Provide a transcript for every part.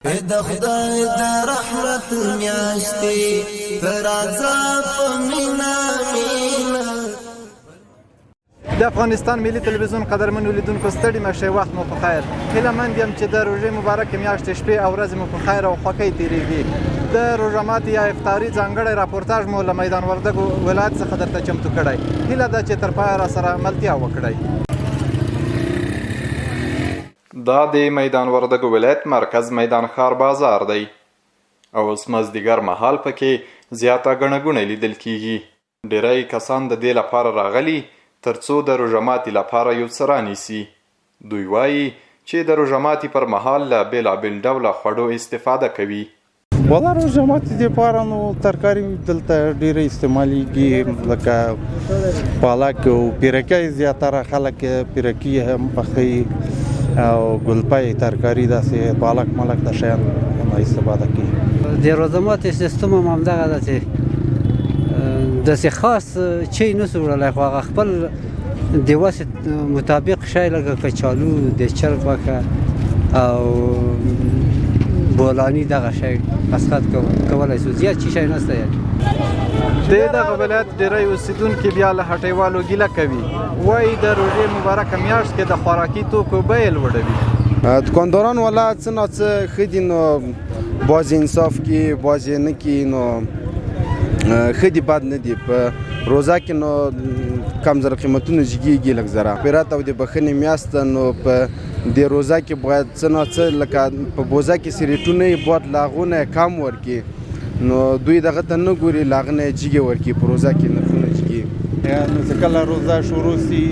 د خدای د رحمت میاشتې راځه په مینا مینا. د افغانستان ملي تلویزیون قدرمنو لیدونکو ستړي مشه، وخت مو په خیر. هیله مند یم چې د روژې مبارکې میاشتې شپې او ورځې مو په خیر او خوښۍ تېرېږي. د روژه ماتي یا افطاري ځانګړی راپورتاژ مو له میدان وردګو ولایت څخه درته چمتو کړی. هیله ده چې تر پایه راسره ملتیا وکړئ. دا د میدان وردګو ولایت مرکز میدان ښار بازار دی او اوس مازدیګر مهال پکې زیاته ګڼه ګوڼه لیدل کیږي. ډیری کسان د دې لپاره راغلي ترڅو د روژه ماتي لپاره یو څه رانیسي. دوی وایي چې د روژه ماتي پر مهال له بېلابېل ډوله خوړو استفاده کوي. والله روژه ماتي دپاره نو ترکاري دلته ډېره استعمالیږي، لکه پالک او پیرکۍ. زیاتره خلک پیرکي هم پخوي او ګلپۍ ترکاري، داسې پالک ملک د شیان استفاده کوي. د روژه ماتي سیستم هم همدغه ده چې داسې خاص چی نسو وړلی، خو هغه خپل د وس مطابق شی لکه کچالو د چرګ غوښه او بولاني دغه شی مسقط کولی شو. زیات چی شی نشته. یعنې د دغه ولایت ډیری اوسیدونکي بیا له هټیوالو ګیله کوي. وایي د روژې مبارکه میاشت کې د خوراکي توکو بیې لوړوي. دکانداران والا څه نه څه ښه دي، نو بعضې انصاف کوي بعضې نه کوي. نو ښه دي بد نه دي. په روزه کې نو کم زره قیمتونه جګېږي لږ زره. خیرات او د بښنې میاشت ده، نو په دې روزه کې باید څه نه څه لکه په بوزه کې سیریټونه یې باید له هغو نه کم ورکړي. نو دوی دغه ته نه ګوري، له هغه نه یې جګې ورکړي. په روزه کې نرخونه جګېږي. نو چې کله روزه شروع سي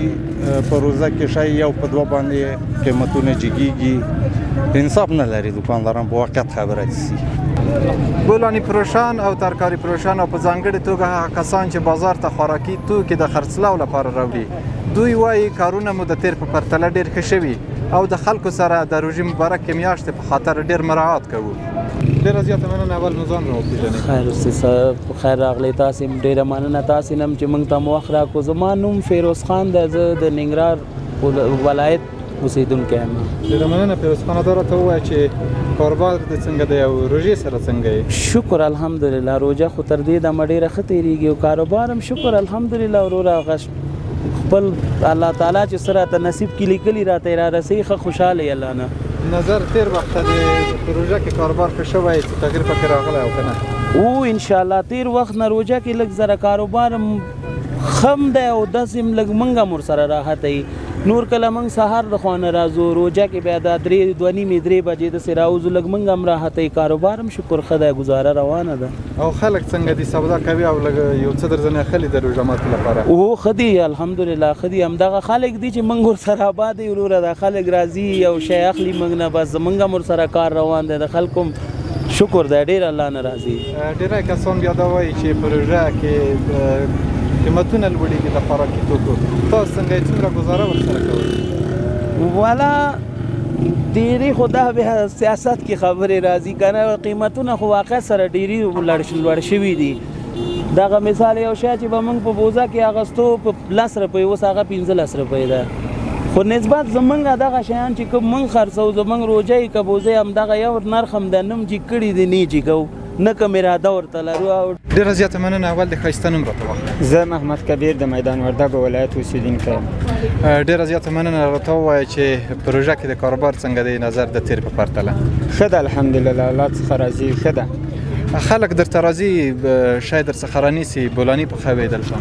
په روزه کې شی یو په دوه باندې قیمتونه جګېږي. انصاف نه لري دکانداران، په واقعیت خبره سي. بولاني فروشان او ترکاري فروشان او په ځانګړې توګه هغه کسان چې بازار ته خوراکي توکي د خرڅلاو لپاره راوړي، دوی وایي کارونه مو د تیر په پرتله ډېر ښه شوي او د خلکو سره د روژې مبارکې میاشتې په خاطر ډېر مراعات کوو. ډېره زیاته مننه. اول مو ځان راوپېژنئ. خیر استاد صاحب، خیر راغلی. تاسې ډېره مننه تاسې نه چې موږ ته مو وخت راکړو. زما نوم فیروز خان دی، زه د ننګرهار ولایت اوسېدونکی یم. ډېره مننه فیروز خانه. دا راته ووایه چې کاروبار دې څنګه دی او روژې سره څنګه یې؟ شکر الحمدلله. روژه خو تر دې دمه ډېره ښه تېرېږي او کاروبار هم شکر الحمدلله. وروره خپل الله تعالی چې څه راته نصیب کې لیکلي راته یې رارسوي، ښه خوشحاله یې الله نه. نظر تیر وخت د روژه کې کاروبار ښه شوی، څه تغییر پکې راغلی او که نه؟ او انشاءالله تیر وخت نه روژه کې لږ زره کاروبار خم دی او داسې هم لږ موږ هم ورسره راحت یي. نور کله موږ سهار د خوا نه راځو، روژه کې بیا دا 2:30 بجې داسې راوځو، لږ موږ هم راحت یي. کاروبار هم شکر ښه دی، ګزاره روانه ده. او خلک څنګه دي، سودا کوي او لږ یو څه درځنې اخلي د روژه ماتي لپاره؟ او ښه دي الحمدلله، ښه دي. همدغه خلک دي چې موږ ورسره آباد یو. وروره دا خلک راځي او شی اخلي موږ نه، بس زموږ هم ورسره کار روان دی. د خلکو شکر دی ډېر، الله نه راضي. ډېری کسان بیا دا وایي چې په روژه کې قیمتونه لوړېږي د خوراکي توکو. تاسو څنګه یې څومره ګزاره ورسره کوئ؟ والا ډېرې خو دا بیا سیاست کې خبرې راځي که نه. قیمتونه خو واقع سره ډېرې لوړ شوي دي. دغه مثال یو شی چې به موږ په بوزه کې اخیستو په 10 روپۍ، اوس هغه 15 روپۍ ده. خو نسبت زمونږ دغه شیان چې کوم موږ خرڅوو، زمونږ روژه یې که بوزه همدغه یو نرخ هم د نم جګ کړي دي، نه یې جګوو، نه کوم اراده ورته لرو. ډېره زیاته مننه. اول د ښایسته نوم راته واخله. زه محمد کبیر د میدان وردګو ولایت اوسېدونکی یم. ډېره زیاته مننه. راته ووایه چې په روژه کې د کاروبار څنګه دی نظر د تیر په پرتله؟ ښه ده الحمدلله، الله څخه راضي. ښه ده. خلک درته راځي شی درڅخه رانیسي. بولاني پخوئ دلته؟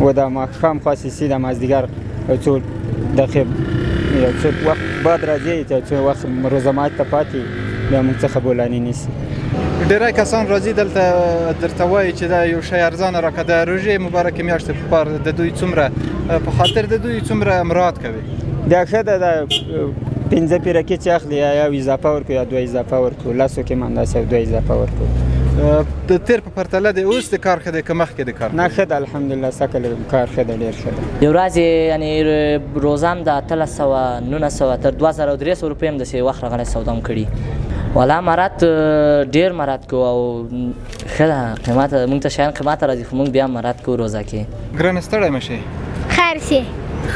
و د ماښام خاصیسي د مازدیګر یو څو دقیقې یو څو وخت بعد راځي، یو څو وخت روژه ماتي ته پاتې بیا موږ څخه بولاني نیسي. ډېری کسان راځي دلته درته وایي چې دا یو شی ارزانه راکړه. د روژې مبارکې میاشتې په پار د دوی څومره په خاطر د دوی څومره مراعات کوي؟ دا ښه ده. دا 15 پیرکې چې اخلي یا اضافه ورکړو یا 2 اضافه ورکړو، 10 کې هم همداسې 2 اضافه ورکړو. د تیر په پرتله د اوس د کار ښه دی که مخکې د کار؟ نه ښه ده الحمدلله، سکل کار ښه ده، ډېر ښه ده. یو ورځ یعنې روزه هم د 1800 1900 تر 2300 روپۍ هم داسې وخت راغلی سودا هم کړي. والا مرات ډېر مرات کوو او ښه ده. قیمت موږ ته شیان قیمته راځي خو موږ بیا مرات کوو روزه کې. ګرانه ستړی مه شئ. خیر سي.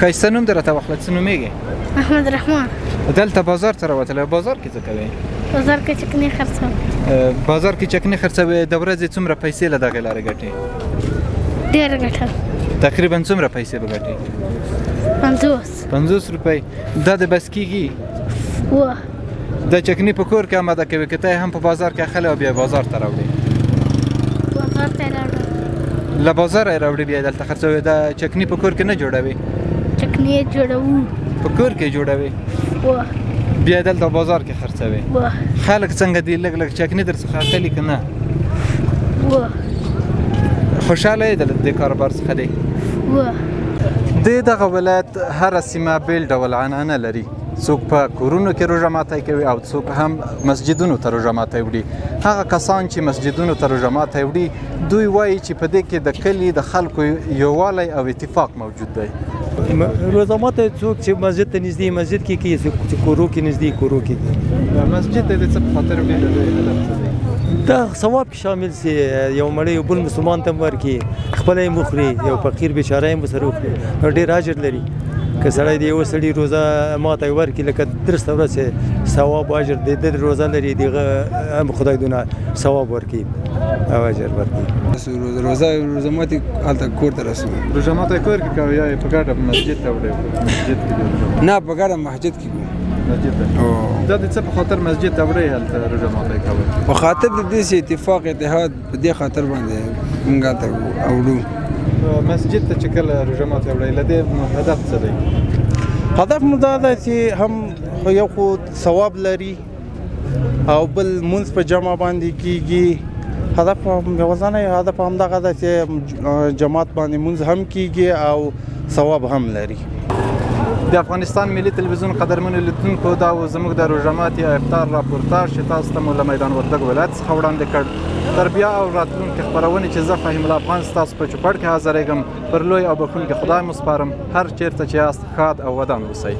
ښایسته نوم دې راته واخله. څه نومېږې؟ محمد رحمان. دلته بازار ته راوتلی، بازار کې څه کوې؟ بازار کې چکني خرڅوم. بازار کې چکني خرڅوي. د ورځې څومره پیسې له دغې لارې ګټې؟ ډېره ګټه. تقریبا څومره پیسې به ګټې؟ 50 روپۍ. دا د بس کېږي؟ د چکني په کور کې آماده کوي که ته یې هم په بازار کې اخلې او بیا بازار ته راوړې؟ بازار ته یې راوړم. له بازاره یې راوړې بیا یې دلته خرڅوي. د چکني په کور کې نه جوړوي؟ چکني یې جوړوو. په کور کې جوړوي بیا یې دلته بازار کې خرڅوي. خلک څنګه دي؟ لږ لږ چکني در څخه اخلي که نه؟ خوشحاله یې د دې کاروبار څخه دی؟ د دغه ولایت هره سیمه بیل ډول عنعنه لري. څوک په کورونو کې روژه ماتی کوي او څوک هم مسجدونو ته روژه ماتی وړي. هغه کسان چې مسجدونو ته روژه ماتی وړي دوی وایي چې په دې کې د کلي د خلکو یووالی او اتفاق موجود دی. روژه ماتی څوک چې مسجد ته نږدې مسجد کې کوي، چې کورو کې نږدې کورو کې کوي. مسجد ته د څه په خاطر وړي؟ د دوی هدف څه دی؟ دا ثواب کې شامل سي، یو مړی یو بل مسلمان ته ورکړي، خپله یې مخوري، یو فقیر بیچاره یې ورسره وخوري، نو ډېر اجر لري. که سړی د یو سړي روزه ماته ورکړي لکه درسته ورځ ثواب او اجر د روزه لري، دغه هم خدای دونه ثواب ورکړي او اجر ورکړي. روزه ماتي هلته کور ته رسو. روژه ماتی کور کې کوي یا په ګډه مسجد ته وړي؟ مسجد کې نه، په ګډه مسجد کې کوو. مسجد ته دا د څه په خاطر مسجد ته وړي هلته روژه ماتی کوي؟ په خاطر د دې اتفاق اتحاد په دې خاطر باندې موږ هلته وړو. مسجد ته چې کله روژه ماتی وړي له دې هدف څه دی؟ هدف مو دا دی چې هم یو خو ثواب لري او بل مونځ په جمع باندې کیږي. هدف یوازینی هدف همدغه دی چې جماعت باندې مونځ هم کیږي او ثواب هم لري. د افغانستان ملي تلویزیون قدرمنو لیدونکو، دا و زموږ د روژه ماتي افطار راپورتاژ چې تاسو ته مو له میدان وردګ ولایت څخه وړاندې کړ. تر بیا او راتلونکې خپرونې چې زه فهیم الله افغان ستاسو په چوپړ کې حاضرېږم، پر لوی او بخښونکي خدای مو سپارم. هر چېرته چې یاست ښاد او ودان اوسئ.